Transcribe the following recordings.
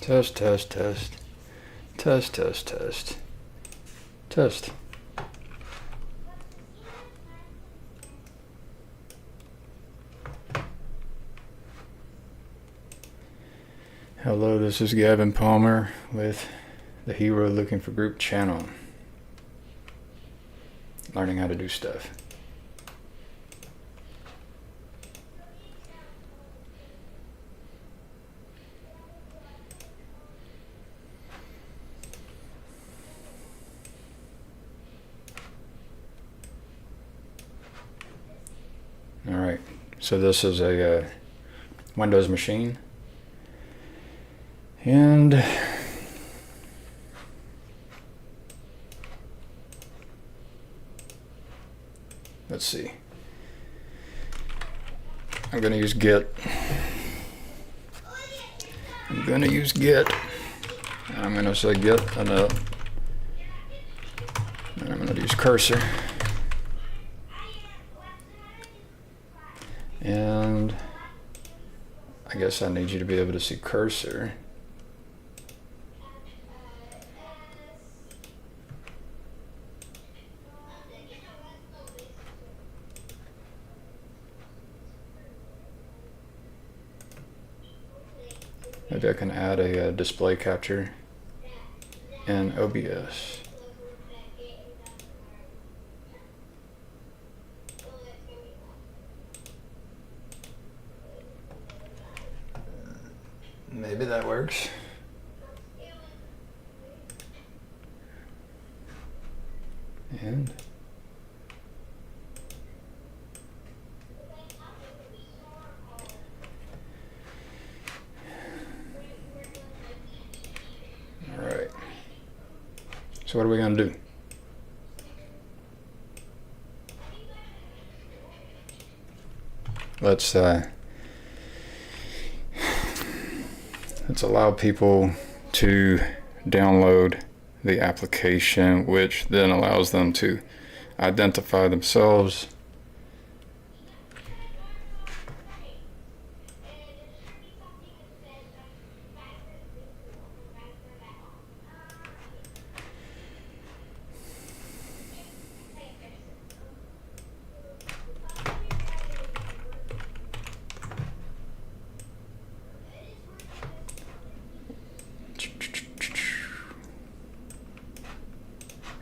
Test, test, test. Test, test, test. Test. Hello, this is Gavin Palmer with the Hero Looking for Group channel. Learning how to do stuff. Alright, so this is a Windows machine, and let's see, I'm going to use Git. I'm going to use Git. I'm going to say Git and I'm going to use cursor. And I guess I need you to be able to see cursor. Maybe I can add a display capture in OBS. Maybe that works. And all right. So what are we going to do? Let's allow people to download the application, which then allows them to identify themselves.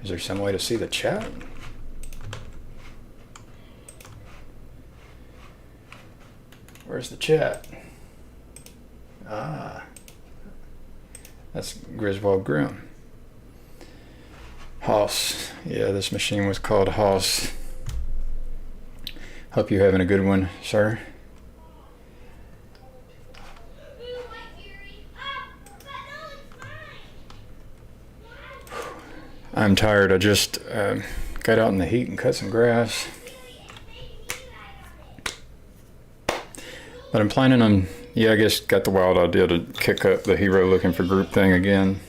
Is there some way to see the chat? Where's the chat? Ah, that's Griswold Grimm. Hoss. Yeah, this machine was called Hoss. Hope you're having a good one, sir. I'm tired. I just got out in the heat and cut some grass. But I'm planning on, yeah, I guess got the wild idea to kick up the Hero Looking for Group thing again.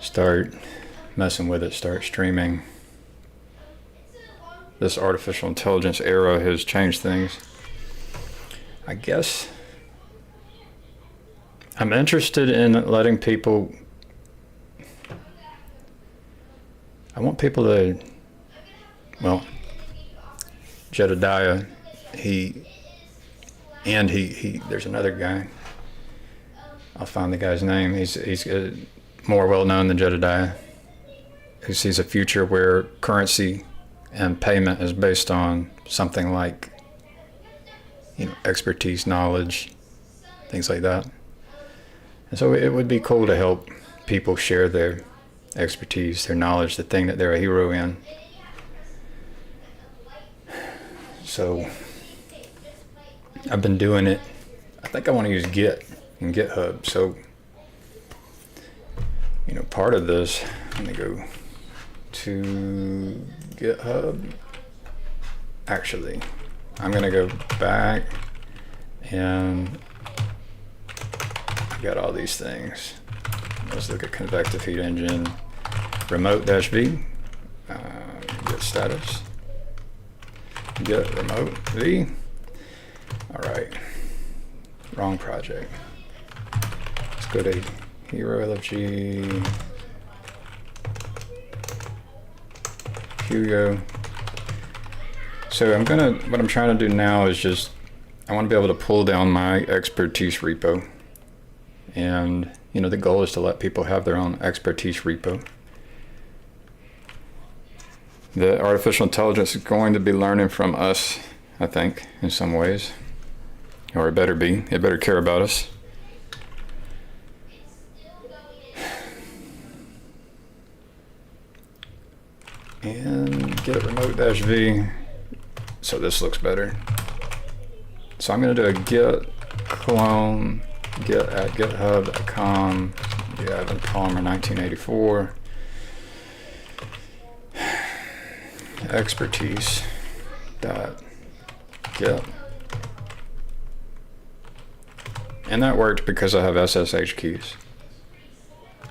Start messing with it, start streaming. This artificial intelligence era has changed things. I guess I'm interested in letting people, I want people to, well, Jedediah, there's another guy, I'll find the guy's name, he's more well known than Jedediah, who sees a future where currency and payment is based on something like, expertise, knowledge, things like that. And so it would be cool to help people share their expertise, their knowledge, the thing that they're a hero in. So I've been doing it. I think I want to use Git and GitHub. So, part of this, let me go to GitHub. Actually, I'm going to go back and I've got all these things. Let's look at convective heat engine, remote-v, get status, get remote v. All right, Wrong project. Let's go to Hero LFG. Hugo. So what I'm trying to do now is just, I want to be able to pull down my expertise repo. And, the goal is to let people have their own expertise repo. The artificial intelligence is going to be learning from us, I think, in some ways. Or it better be. It better care about us. And get remote-v. So this looks better. So I'm going to do a git clone git at github.com. Evan Palmer 1984. Expertise dot git. And that worked because I have SSH keys.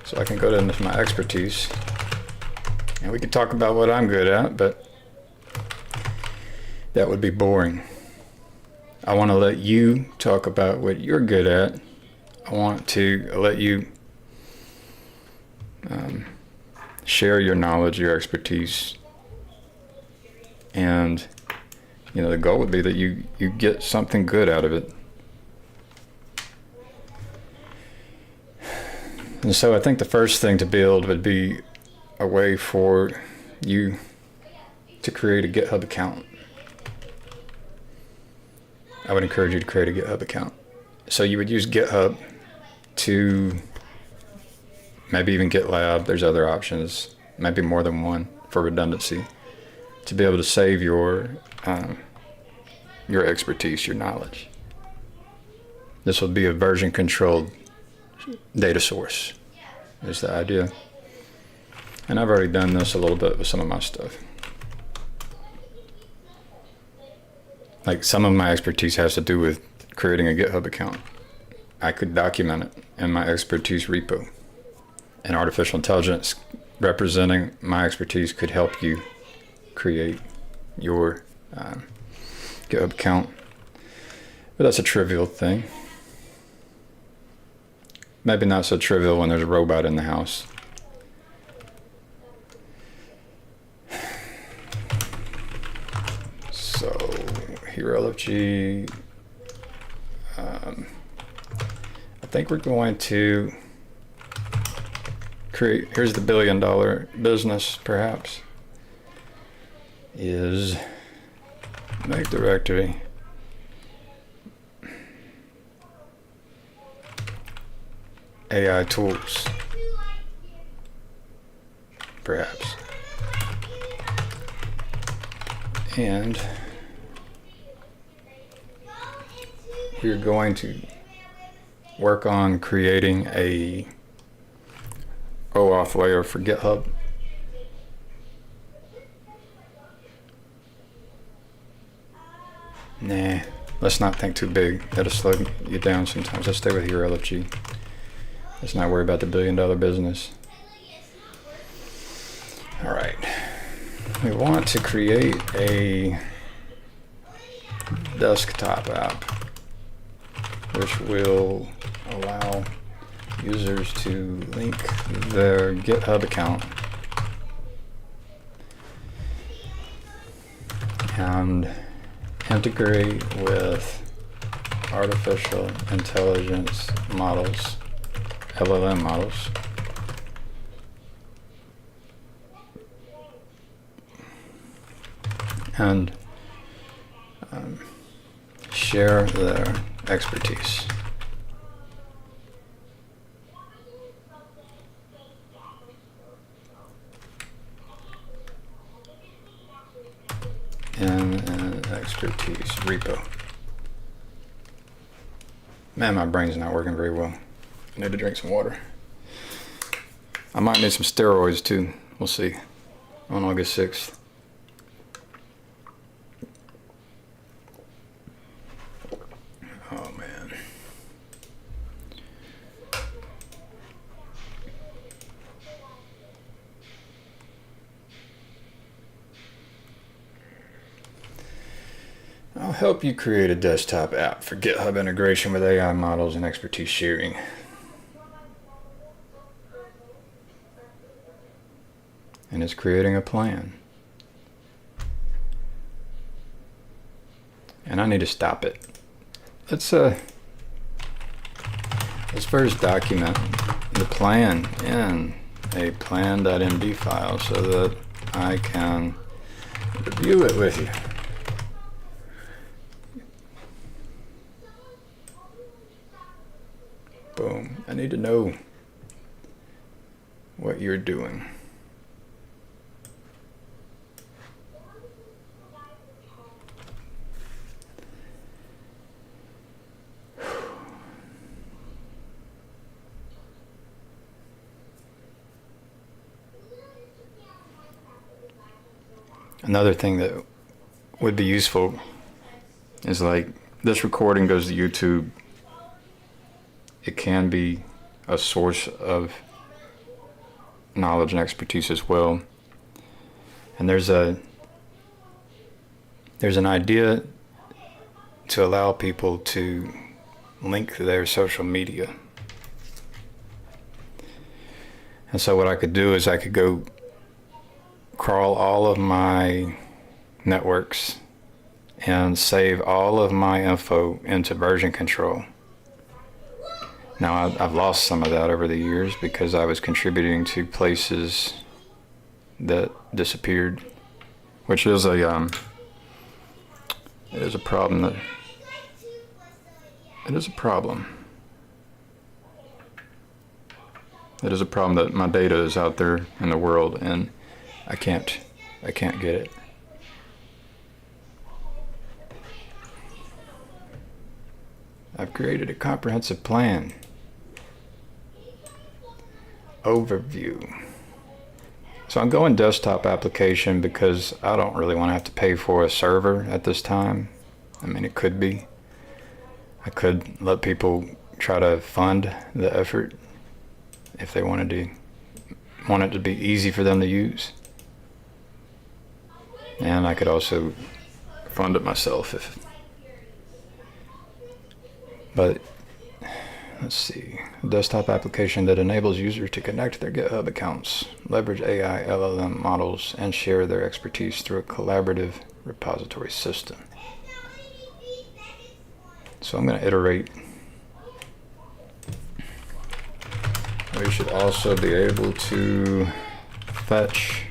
So I can go into my expertise and we could talk about what I'm good at, but that would be boring. I want to let you talk about what you're good at. I want to let you share your knowledge, your expertise. And, the goal would be that you get something good out of it. And so I think the first thing to build would be a way for you to create a GitHub account. I would encourage you to create a GitHub account. So you would use GitHub to maybe even GitLab. There's other options, maybe more than one for redundancy, to be able to save your expertise, your knowledge. This will be a version controlled data source is the idea. And I've already done this a little bit with some of my stuff. Like some of my expertise has to do with creating a GitHub account. I could document it in my expertise repo. And artificial intelligence representing my expertise could help you create your GitHub account. But that's a trivial thing. Maybe not so trivial when there's a robot in the house. So, here LFG. I think we're going to create, here's the $1 billion business perhaps, is make directory. AI tools, perhaps. And we're going to work on creating a OAuth layer for GitHub. Nah, let's not think too big. That'll slow you down sometimes. Let's stay with your LFG. Let's not worry about the $1 billion business. All right. We want to create a desktop app which will allow users to link their GitHub account and integrate with artificial intelligence models, LLM models, and share their expertise. In an expertise repo. Man, my brain's not working very well. I need to drink some water. I might need some steroids too. We'll see. On August 6th. Oh man. Oh help you create a desktop app for GitHub integration with AI models and expertise sharing. And it's creating a plan. And I need to stop it. Let's first document the plan in a plan.md file so that I can review it with you. Boom. I need to know what you're doing. Another thing that would be useful is, like, this recording goes to YouTube. It can be a source of knowledge and expertise as well. And there's an idea to allow people to link their social media. And so what I could do is I could go crawl all of my networks and save all of my info into version control. Now, I've lost some of that over the years because I was contributing to places that disappeared, which is it is a problem that my data is out there in the world and I can't get it. I've created a comprehensive plan. Overview. So I'm going desktop application because I don't really want to have to pay for a server at this time. I mean, it could be. I could let people try to fund the effort if they want it to be easy for them to use. And I could also fund it myself but let's see. A desktop application that enables users to connect their GitHub accounts, leverage AI LLM models, and share their expertise through a collaborative repository system. So I'm going to iterate. We should also be able to fetch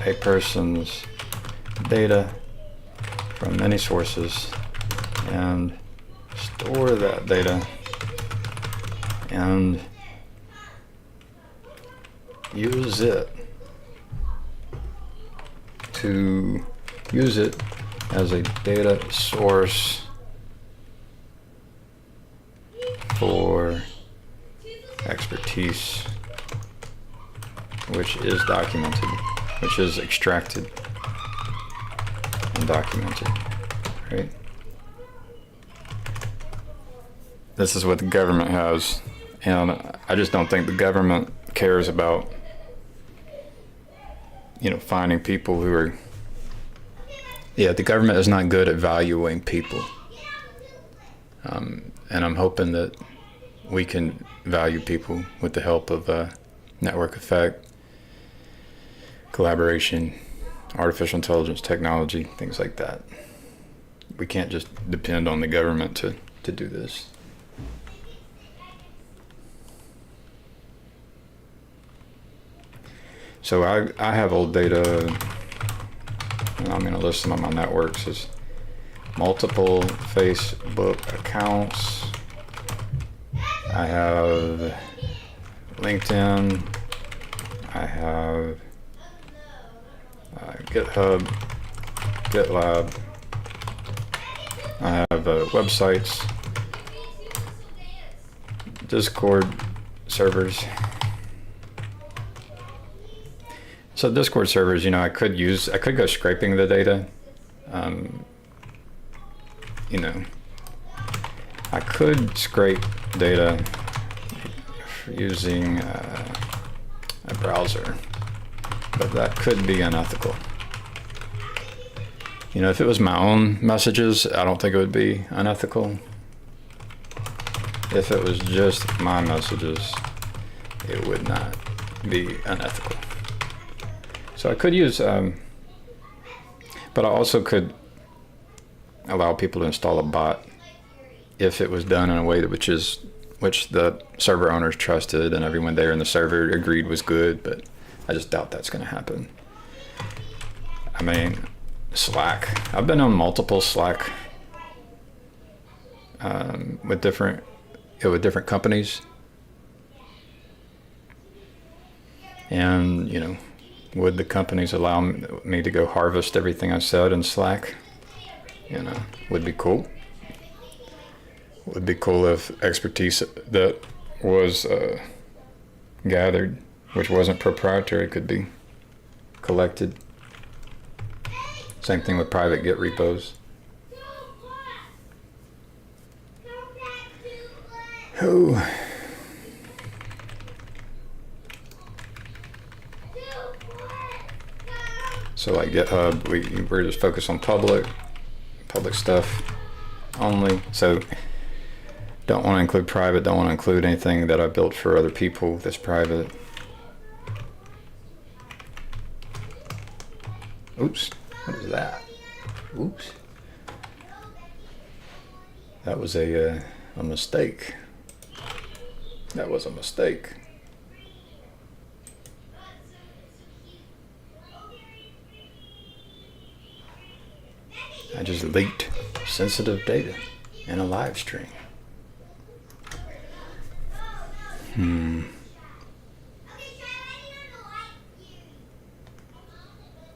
a person's data from many sources and store that data and use it as a data source for expertise, which is documented, which is extracted and documented, right? This is what the government has, and I just don't think the government cares about, finding people who are, the government is not good at valuing people. And I'm hoping that we can value people with the help of network effect, collaboration, artificial intelligence, technology, things like that. We can't just depend on the government to do this. So I have old data, and I'm going to list some of my networks as multiple Facebook accounts. I have LinkedIn. I have GitHub, GitLab. I have websites, Discord servers. So Discord servers, I could go scraping the data. I could scrape data using a browser, but that could be unethical. You know, if it was my own messages, I don't think it would be unethical. If it was just my messages, it would not be unethical. So I could use, but I also could allow people to install a bot if it was done in a way that which the server owners trusted and everyone there in the server agreed was good, but I just doubt that's going to happen. I mean, Slack. I've been on multiple Slack with different companies, and you know, would the companies allow me to go harvest everything I said in Slack? You know, would be cool. Would be cool if expertise that was gathered, which wasn't proprietary, could be collected. Same thing with private Git repos. Oh. So like GitHub, we're just focused on public stuff only. So don't want to include private, don't want to include anything that I built for other people that's private. Oops, what is that? Oops. That was a mistake. That was a mistake. I just leaked sensitive data in a live stream.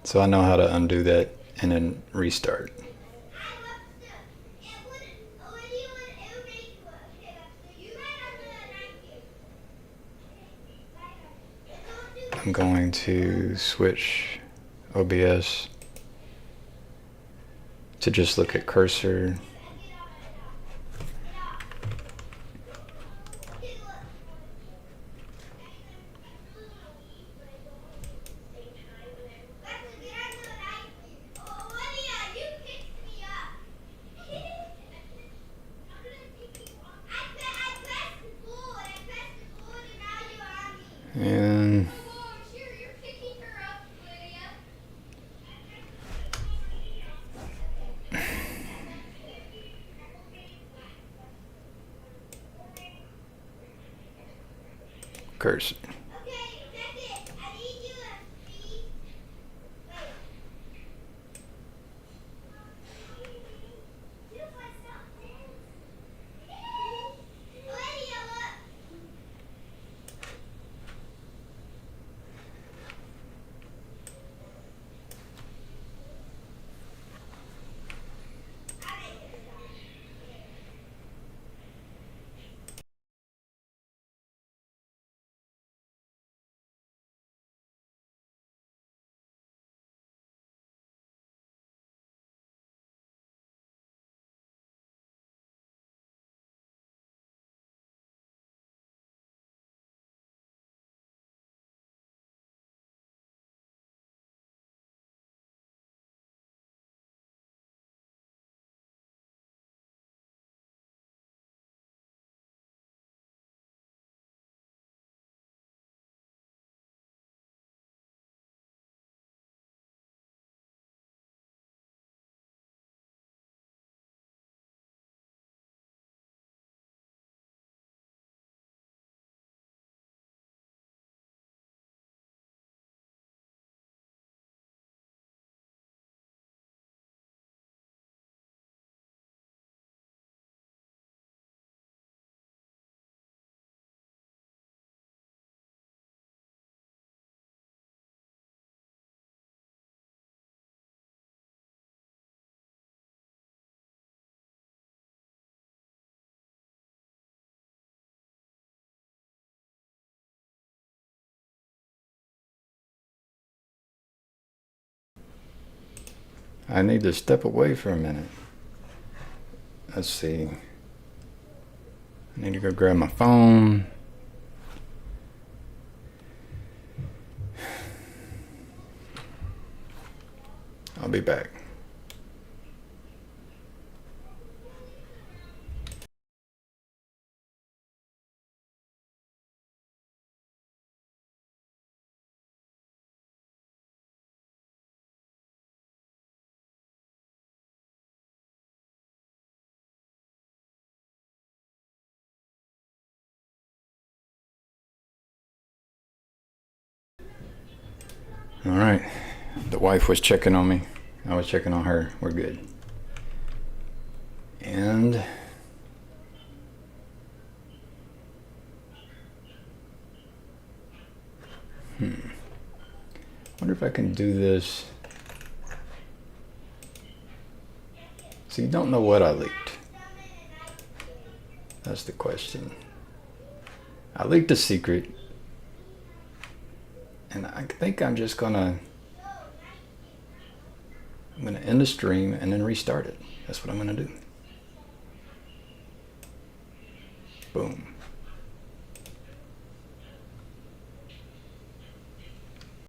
So I know how to undo that and then restart. I'm going to switch OBS to just look at cursor. And cursor. I need to step away for a minute. Let's see. I need to go grab my phone. I'll be back. All right. The wife was checking on me. I was checking on her. We're good. And wonder if I can do this. So you don't know what I leaked. That's the question. I leaked a secret. And I think I'm just I'm gonna end the stream and then restart it. That's what I'm gonna do. Boom.